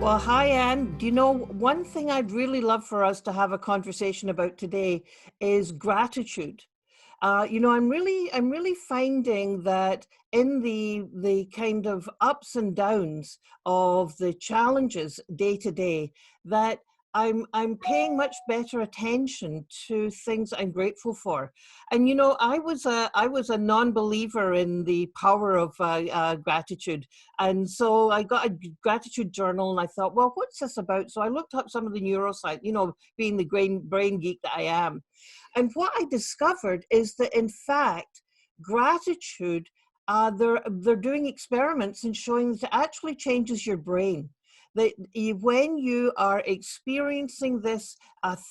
Well, hi, Anne. Do you know one thing I'd really love for us to have a conversation about today is gratitude. I'm really finding that in the kind of ups and downs of the challenges day to day, that I'm paying much better attention to things I'm grateful for. And I was a non-believer in the power of gratitude, and so I got a gratitude journal, and I thought, well, what's this about? So I looked up some of the neuroscience, being the brain geek that I am. And what I discovered is that, in fact, gratitude, they're doing experiments and showing that it actually changes your brain. That when you are experiencing this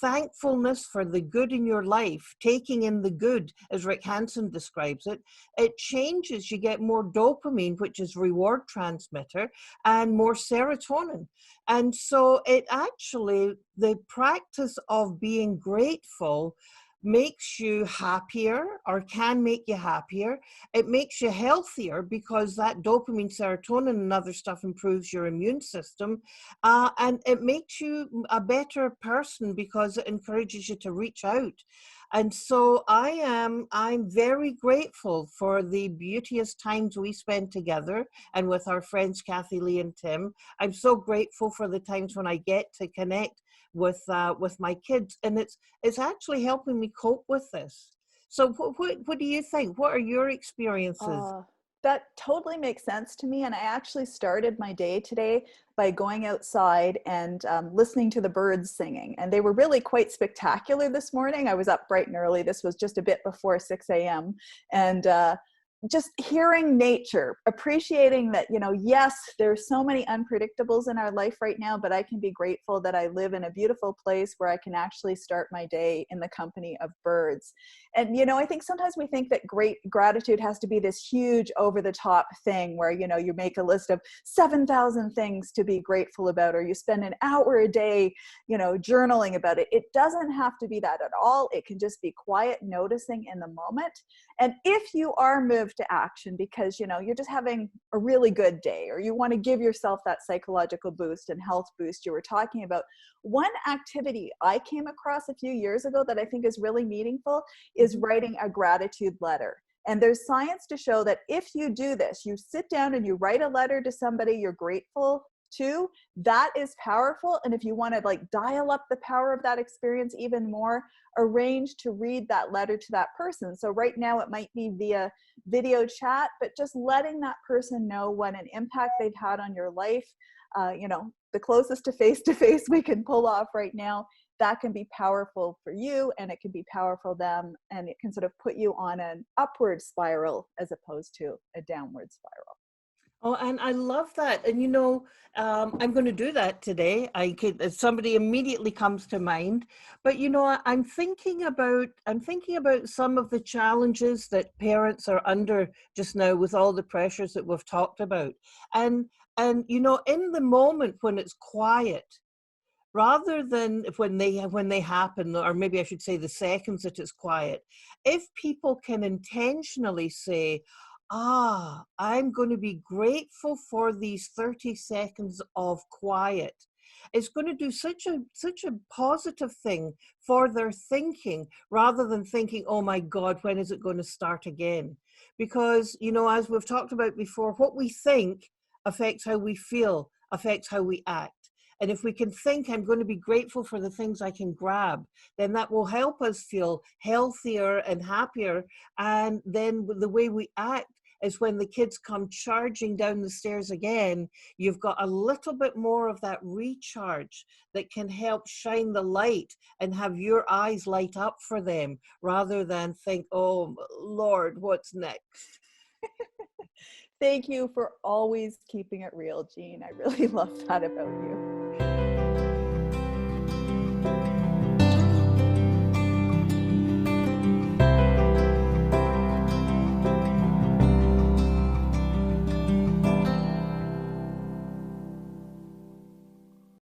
thankfulness for the good in your life, taking in the good, as Rick Hansen describes it, it changes. You get more dopamine, which is reward transmitter, and more serotonin. And so it actually, the practice of being grateful makes you happier, or can make you happier. It makes you healthier because that dopamine, serotonin, and other stuff improves your immune system. And it makes you a better person because it encourages you to reach out. And so I'm very grateful for the beauteous times we spend together and with our friends Kathy, Lee, and Tim. I'm so grateful for the times when I get to connect with my kids, and it's actually helping me cope with this. So what do you think? What are your experiences? Uh, that totally makes sense to me. And I actually started my day today by going outside and listening to the birds singing. And they were really quite spectacular this morning. I was up bright and early. This was just a bit before 6 a.m. And just hearing nature, appreciating that, yes, there's so many unpredictables in our life right now, but I can be grateful that I live in a beautiful place where I can actually start my day in the company of birds. And, I think sometimes we think that great gratitude has to be this huge over the top thing where, you make a list of 7,000 things to be grateful about, or you spend an hour a day, journaling about it. It doesn't have to be that at all. It can just be quiet noticing in the moment. And if you are moved to action because you're just having a really good day, or you want to give yourself that psychological boost and health boost you were talking about, one activity I came across a few years ago that I think is really meaningful is Mhm. writing a gratitude letter. And there's science to show that if you do this, you sit down and you write a letter to somebody you're grateful to, that is powerful. And if you want to dial up the power of that experience even more, arrange to read that letter to that person. So right now it might be via video chat, but just letting that person know what an impact they've had on your life, the closest to face we can pull off right now, that can be powerful for you, and it can be powerful them, and it can sort of put you on an upward spiral as opposed to a downward spiral. Oh, and I love that. And I'm going to do that today. Somebody immediately comes to mind, but I'm thinking about some of the challenges that parents are under just now with all the pressures that we've talked about. And in the moment when it's quiet, rather than when they happen, or maybe I should say the seconds that it's quiet, if people can intentionally say, I'm going to be grateful for these 30 seconds of quiet, it's going to do such a positive thing for their thinking, rather than thinking, oh my God, when is it going to start again? Because as we've talked about before, what we think affects how we feel, affects how we act. And if we can think, I'm going to be grateful for the things I can grab, then that will help us feel healthier and happier. And then the way we act is, when the kids come charging down the stairs again, you've got a little bit more of that recharge that can help shine the light and have your eyes light up for them, rather than think, oh Lord, what's next? Thank you for always keeping it real, Jean. I really love that about you.